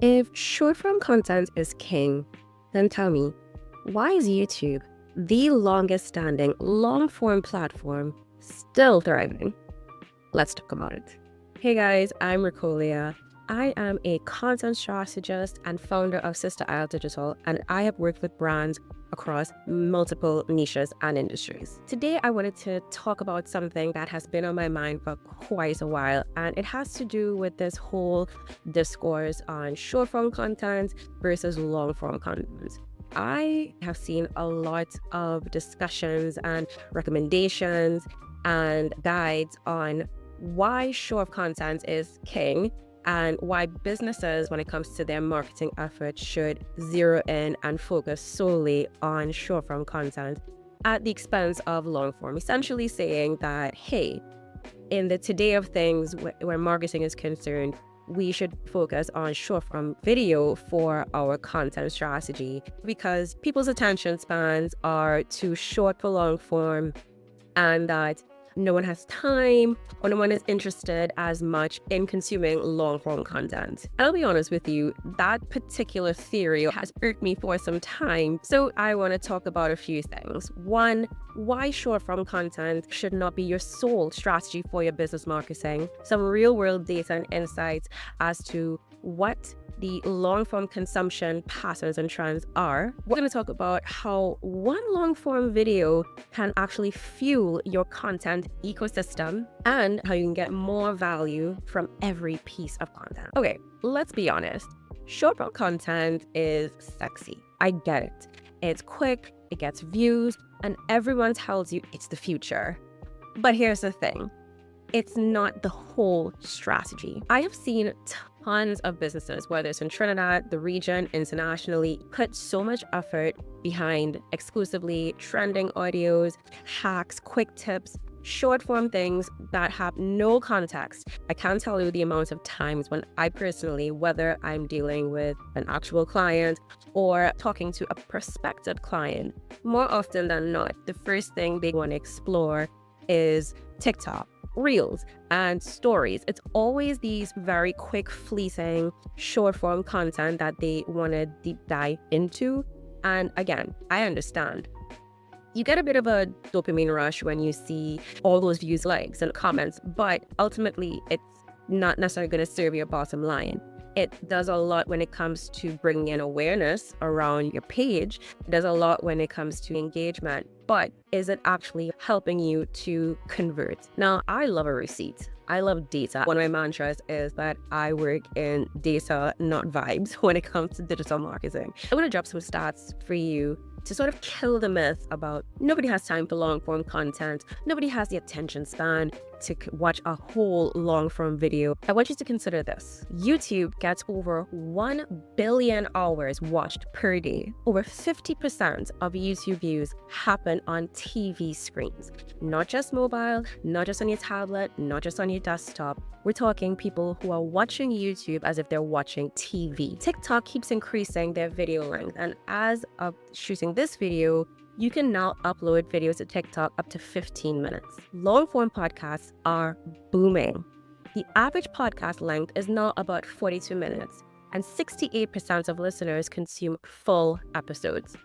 If short form content is king, then tell me, why is YouTube, the longest standing long form platform, still thriving? Let's talk about it. Hey guys, I'm Ricolia. I am a content strategist and founder of Sister Isle Digital, and I have worked with brands across multiple niches and industries. Today, I wanted to talk about something that has been on my mind for quite a while, and it has to do with this whole discourse on short form content versus long form content. I have seen a lot of discussions and recommendations and guides on why short content is king and why businesses, when it comes to their marketing efforts, should zero in and focus solely on short form content at the expense of long form, essentially saying that, hey, in the today of things where marketing is concerned, we should focus on short form video for our content strategy because people's attention spans are too short for long form, and that no one has time or no one is interested as much in consuming long form content. I'll be honest with you, that particular theory has irked me for some time. So I want to talk about a few things. One, why short form content should not be your sole strategy for your business marketing. Some real world data and insights as to what the long-form consumption patterns and trends are. We're going to talk about how one long-form video can actually fuel your content ecosystem and how you can get more value from every piece of content. Okay, let's be honest. Short-form content is sexy. I get it. It's quick, it gets views, and everyone tells you it's the future. But here's the thing. It's not the whole strategy. I have seen tons of businesses, whether it's in Trinidad, the region, internationally, put so much effort behind exclusively trending audios, hacks, quick tips, short form things that have no context. I can't tell you the amount of times when I personally, whether I'm dealing with an actual client or talking to a prospective client, more often than not, the first thing they want to explore is TikTok, Reels, and stories. It's always these very quick, fleeting, short form content that they want to deep dive into. And again, I understand. You get a bit of a dopamine rush when you see all those views, likes, and comments, but ultimately, it's not necessarily going to serve your bottom line. It does a lot when it comes to bringing in awareness around your page. It does a lot when it comes to engagement. But is it actually helping you to convert? Now, I love a receipt. I love data. One of my mantras is that I work in data, not vibes, when it comes to digital marketing. I want to drop some stats for you to sort of kill the myth about nobody has time for long form content. Nobody has the attention span to watch a whole long form video. I want you to consider this. YouTube gets over 1 billion hours watched per day. Over 50% of YouTube views happen on TV screens. Not just mobile, not just on your tablet, not just on your desktop. We're talking people who are watching YouTube as if they're watching TV. TikTok keeps increasing their video length, and as of shooting this video, you can now upload videos to TikTok up to 15 minutes. Long-form podcasts are booming. The average podcast length is now about 42 minutes, and 68% of listeners consume full episodes.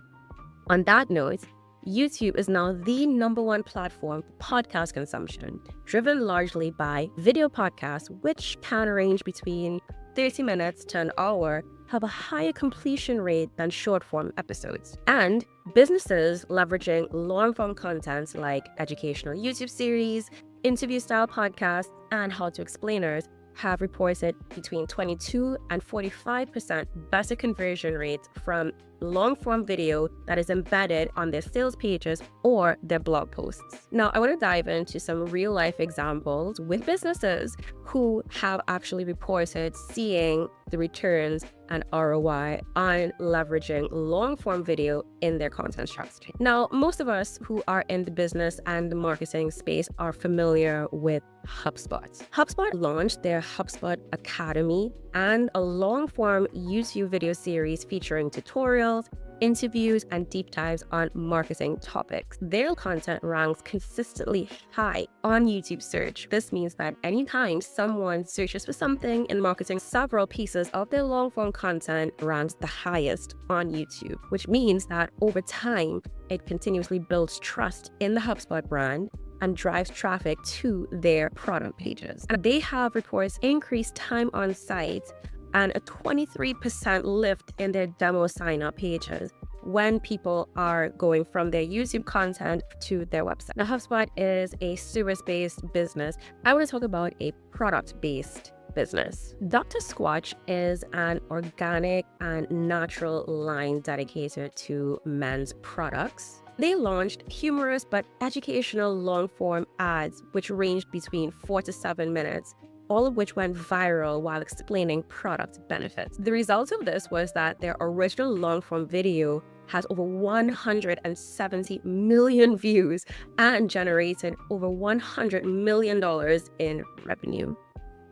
On that note, YouTube is now the #1 platform for podcast consumption, driven largely by video podcasts, which can range between 30 minutes to an hour, have a higher completion rate than short-form episodes. And businesses leveraging long-form content like educational YouTube series, interview-style podcasts, and how-to-explainers have reported between 22 and 45% better conversion rates from long-form video that is embedded on their sales pages or their blog posts. Now, I want to dive into some real-life examples with businesses who have actually reported seeing the returns and ROI on leveraging long-form video in their content strategy. Now, most of us who are in the business and the marketing space are familiar with HubSpot. HubSpot launched their HubSpot Academy and a long-form YouTube video series featuring tutorials, interviews, and deep dives on marketing topics. Their content ranks consistently high on YouTube search. This means that anytime someone searches for something in marketing, several pieces of their long-form content ranks the highest on YouTube, which means that over time, it continuously builds trust in the HubSpot brand and drives traffic to their product pages. And they have reports increased time on site and a 23% lift in their demo sign-up pages when people are going from their YouTube content to their website. Now, HubSpot is a service-based business. I want to talk about a product-based business. Dr. Squatch is an organic and natural line dedicated to men's products. They launched humorous but educational long-form ads, which ranged between 4 to 7 minutes, all of which went viral while explaining product benefits. The result of this was that their original long-form video has over 170 million views and generated over $100 million in revenue.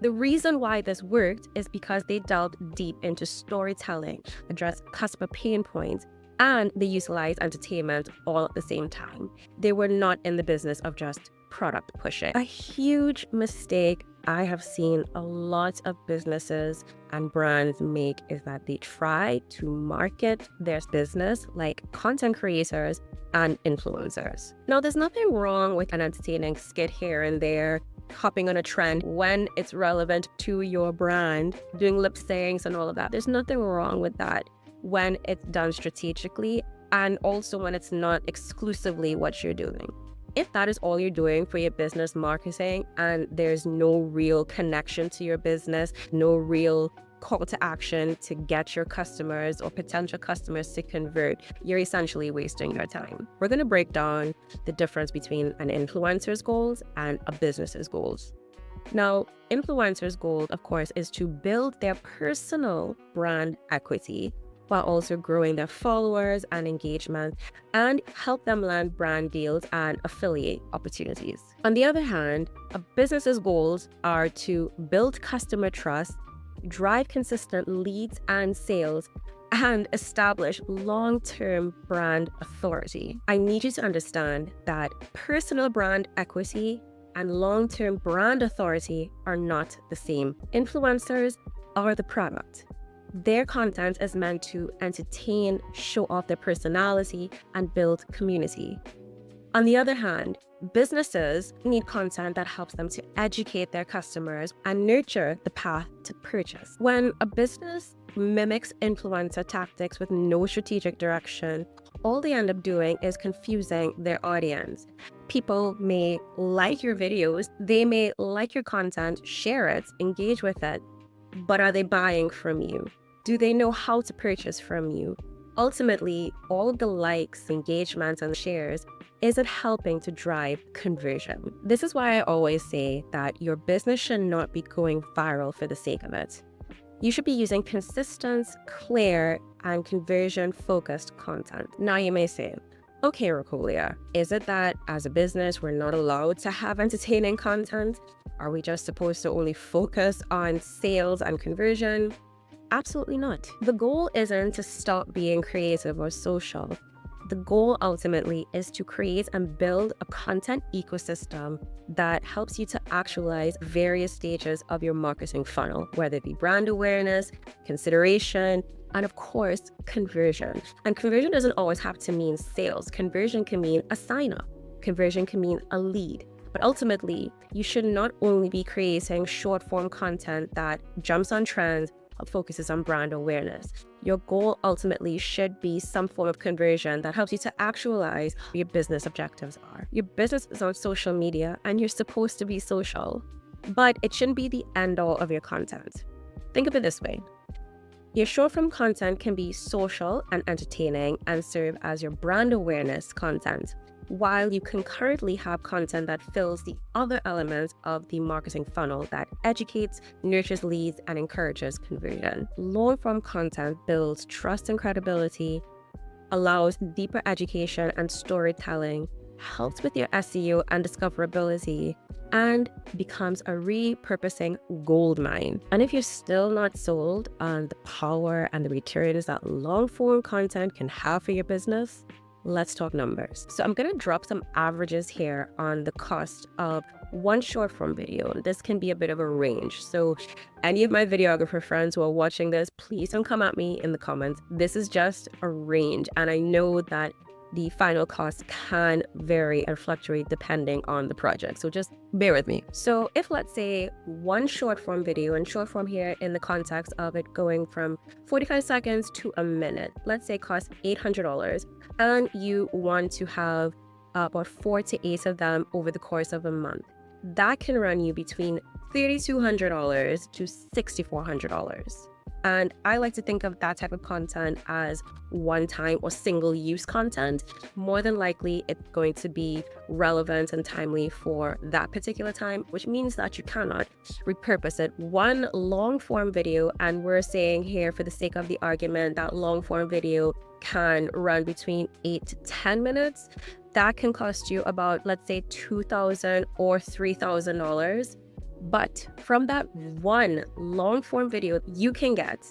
The reason why this worked is because they delved deep into storytelling, addressed customer pain points, and they utilized entertainment all at the same time. They were not in the business of just product pushing. A huge mistake I have seen a lot of businesses and brands make is that they try to market their business like content creators and influencers. Now, there's nothing wrong with an entertaining skit here and there, hopping on a trend when it's relevant to your brand, doing lip syncs and all of that. There's nothing wrong with that when it's done strategically and also when it's not exclusively what you're doing. If that is all you're doing for your business marketing and there's no real connection to your business, no real call to action to get your customers or potential customers to convert, you're essentially wasting your time. We're going to break down the difference between an influencer's goals and a business's goals. Now, influencers' goal, of course, is to build their personal brand equity while also growing their followers and engagement and help them land brand deals and affiliate opportunities. On the other hand, a business's goals are to build customer trust, drive consistent leads and sales, and establish long-term brand authority. I need you to understand that personal brand equity and long-term brand authority are not the same. Influencers are the product. Their content is meant to entertain, show off their personality, and build community. On the other hand, businesses need content that helps them to educate their customers and nurture the path to purchase. When a business mimics influencer tactics with no strategic direction, all they end up doing is confusing their audience. People may like your videos, they may like your content, share it, engage with it, but are they buying from you? Do they know how to purchase from you? Ultimately, all of the likes, engagements, and shares isn't helping to drive conversion. This is why I always say that your business should not be going viral for the sake of it. You should be using consistent, clear, and conversion-focused content. Now you may say, okay, Rocolia, is it that as a business, we're not allowed to have entertaining content? Are we just supposed to only focus on sales and conversion? Absolutely not. The goal isn't to stop being creative or social. The goal ultimately is to create and build a content ecosystem that helps you to actualize various stages of your marketing funnel, whether it be brand awareness, consideration, and of course, conversion. And conversion doesn't always have to mean sales. Conversion can mean a sign-up. Conversion can mean a lead. But ultimately, you should not only be creating short-form content that jumps on trends, focuses on brand awareness. Your goal ultimately should be some form of conversion that helps you to actualize what your business objectives are. Your business is on social media and you're supposed to be social, but it shouldn't be the end all of your content. Think of it this way. Your short-form content can be social and entertaining and serve as your brand awareness content, while you concurrently have content that fills the other elements of the marketing funnel that educates, nurtures leads, and encourages conversion. Long-form content builds trust and credibility, allows deeper education and storytelling, helps with your SEO and discoverability, and becomes a repurposing gold mine. And if you're still not sold on the power and the returns that long form content can have for your business, let's talk numbers. So I'm going to drop some averages here on the cost of one short form video. This can be a bit of a range. So any of my videographer friends who are watching this, please don't come at me in the comments. This is just a range. And I know that the final cost can vary and fluctuate depending on the project. So just bear with me. So if, let's say, one short form video, and short form here in the context of it going from 45 seconds to a minute, let's say costs $800, and you want to have about 4 to 8 of them over the course of a month, that can run you between $3,200 to $6,400. And I like to think of that type of content as one-time or single-use content. More than likely, it's going to be relevant and timely for that particular time, which means that you cannot repurpose it. One long-form video, and we're saying here for the sake of the argument that long-form video can run between 8 to 10 minutes, that can cost you about, let's say, $2,000 or $3,000. But from that one long form video, you can get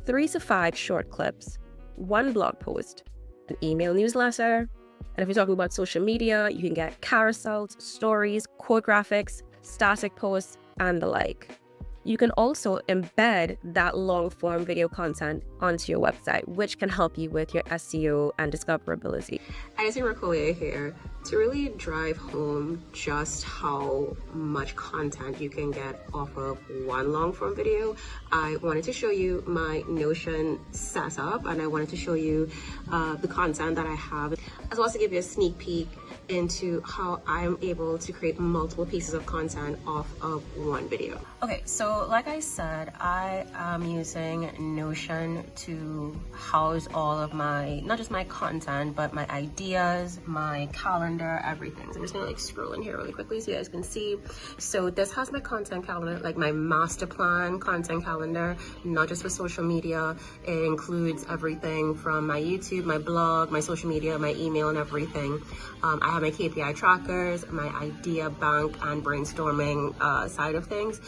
3 to 5 short clips, one blog post, an email newsletter. And if you're talking about social media, you can get carousels, stories, quote graphics, static posts, and the like. You can also embed that long form video content onto your website, which can help you with your SEO and discoverability. I see Rakoya here to really drive home just how much content you can get off of one long form video. I wanted to show you my Notion setup, and I wanted to show you the content that I have, as well as to give you a sneak peek into how I'm able to create multiple pieces of content off of one video. Okay, so like I said, I am using Notion to house all of my, not just my content, but my ideas, my calendar, everything. So I'm just gonna like scroll in here really quickly so you guys can see. So this has my content calendar, like my master plan content calendar, not just for social media. It includes everything from my YouTube, my blog, my social media, my email, and everything. I have my KPI trackers, my idea bank, and brainstorming side of things.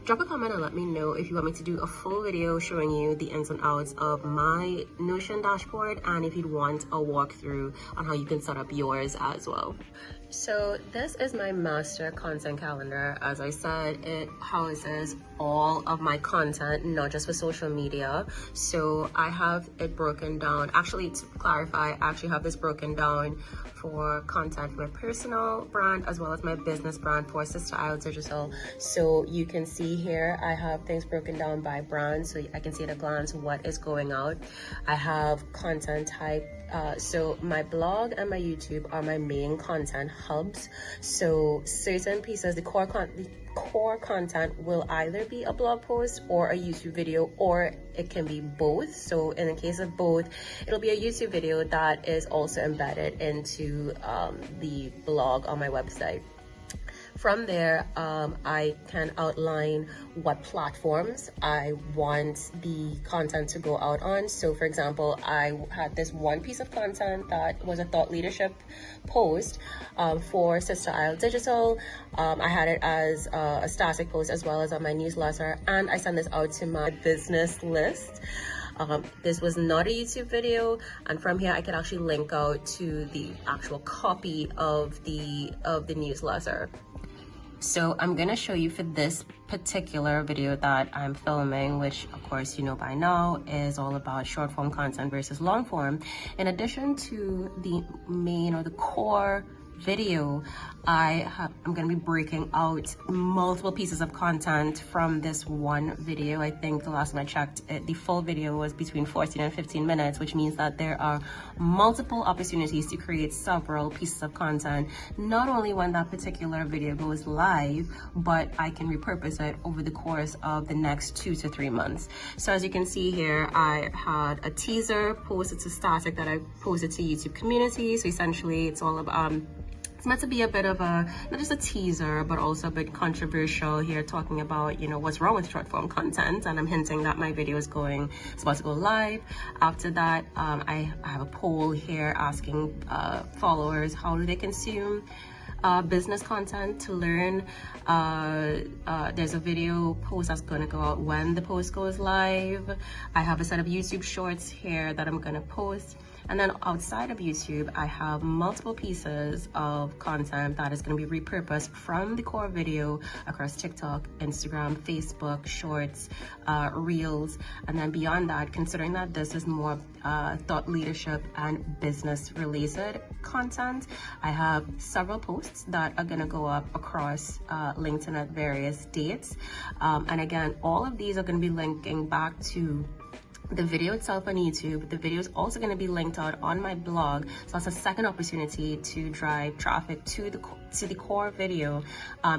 Drop a comment and let me know if you want me to do a full video showing you the ins and outs of my Notion dashboard, and if you'd want a walkthrough on how you can set up yours as well. So this is my master content calendar. As I said, it houses all of my content, not just for social media. So I have it broken down. Actually, to clarify, I actually have this broken down for content for my personal brand as well as my business brand for Sister Isle Digital. So you can see here, I have things broken down by brand, so I can see at a glance what is going out. I have content type. So my blog and my YouTube are my main content hubs. So certain pieces, the core content will either be a blog post or a YouTube video, or it can be both. So in the case of both, it'll be a YouTube video that is also embedded into the blog on my website. From there, I can outline what platforms I want the content to go out on. So for example, I had this one piece of content that was a thought leadership post for Sister Isle Digital. I had it as a static post as well as on my newsletter, and I sent this out to my business list. This was not a YouTube video, and from here I can actually link out to the actual copy of the newsletter. So I'm gonna show you for this particular video that I'm filming, which of course you know by now is all about short form content versus long form. In addition to the main or the core video, I'm going to be breaking out multiple pieces of content from this one video. I think the last time I checked, the full video was between 14 and 15 minutes, which means that there are multiple opportunities to create several pieces of content, not only when that particular video goes live, but I can repurpose it over the course of the next 2 to 3 months. So as you can see here, I had a teaser posted to static that I posted to YouTube community. So essentially it's all about It's meant to be a bit of a, not just a teaser, but also a bit controversial here, talking about, what's wrong with short form content. And I'm hinting that my video is about to go live. After that, I have a poll here asking followers, how do they consume business content to learn. There's a video post that's going to go out when the post goes live. I have a set of YouTube shorts here that I'm going to post. And then outside of YouTube, I have multiple pieces of content that is going to be repurposed from the core video across TikTok, Instagram, Facebook, Shorts, Reels. And then beyond that, considering that this is more thought leadership and business related content, I have several posts that are going to go up across LinkedIn at various dates. And again, all of these are going to be linking back to the video itself on YouTube. The video is also going to be linked out on my blog, so that's a second opportunity to drive traffic to the core video,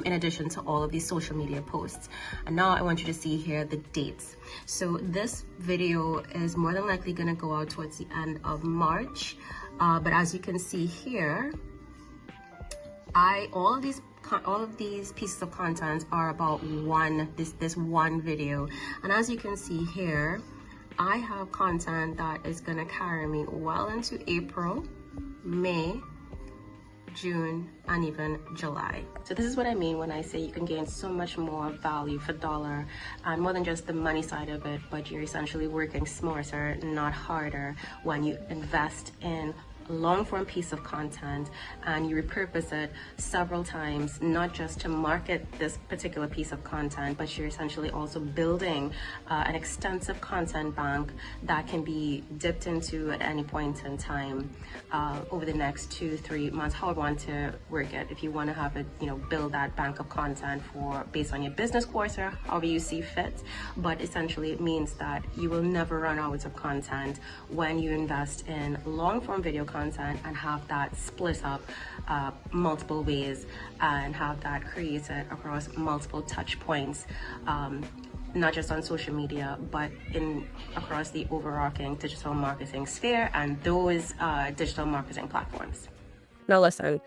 in addition to all of these social media posts. And now I want you to see here the dates. So this video is more than likely going to go out towards the end of March, but as you can see here, all of these pieces of content are about this one video. And as you can see here, I have content that is going to carry me well into April, May, June, and even July. So this is what I mean when I say you can gain so much more value for dollar, and more than just the money side of it, but you're essentially working smarter, not harder, when you invest in long form piece of content and you repurpose it several times, not just to market this particular piece of content, but you're essentially also building an extensive content bank that can be dipped into at any point in time over the next 2-3 months, how I want to work it. If you want to have it, build that bank of content based on your business quarter, however you see fit. But essentially it means that you will never run out of content when you invest in long form video content and have that split up multiple ways and have that created across multiple touch points, not just on social media, but across the overarching digital marketing sphere and those digital marketing platforms. Now listen,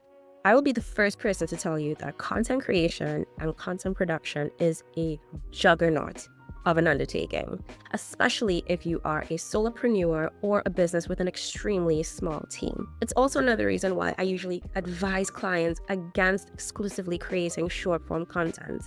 I will be the first person to tell you that content creation and content production is a juggernaut of an undertaking, especially if you are a solopreneur or a business with an extremely small team. It's also another reason why I usually advise clients against exclusively creating short form content.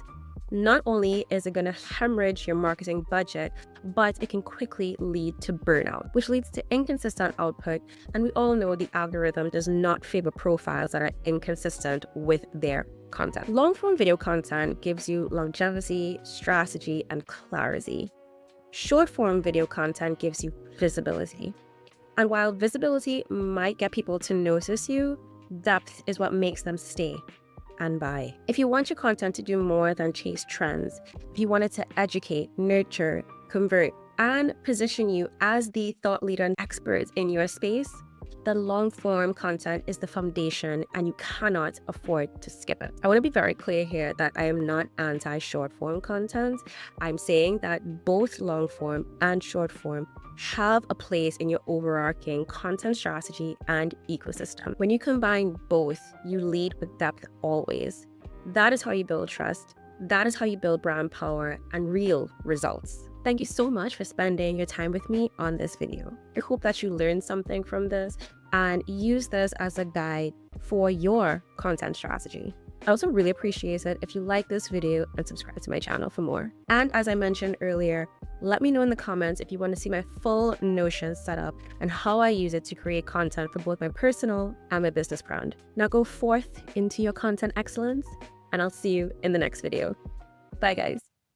Not only is it going to hemorrhage your marketing budget, but it can quickly lead to burnout, which leads to inconsistent output. And we all know the algorithm does not favor profiles that are inconsistent with their content. Long form video content gives you longevity, strategy, and clarity. Short form video content gives you visibility. And while visibility might get people to notice you, depth is what makes them stay and buy. If you want your content to do more than chase trends, if you want it to educate, nurture, convert, and position you as the thought leader and expert in your space, the long form content is the foundation and you cannot afford to skip it. I want to be very clear here that I am not anti short form content. I'm saying that both long form and short form have a place in your overarching content strategy and ecosystem. When you combine both, you lead with depth always. That is how you build trust. That is how you build brand power and real results. Thank you so much for spending your time with me on this video. I hope that you learned something from this and use this as a guide for your content strategy. I also really appreciate it if you like this video and subscribe to my channel for more. And as I mentioned earlier, let me know in the comments if you want to see my full Notion setup and how I use it to create content for both my personal and my business brand. Now go forth into your content excellence, and I'll see you in the next video. Bye guys.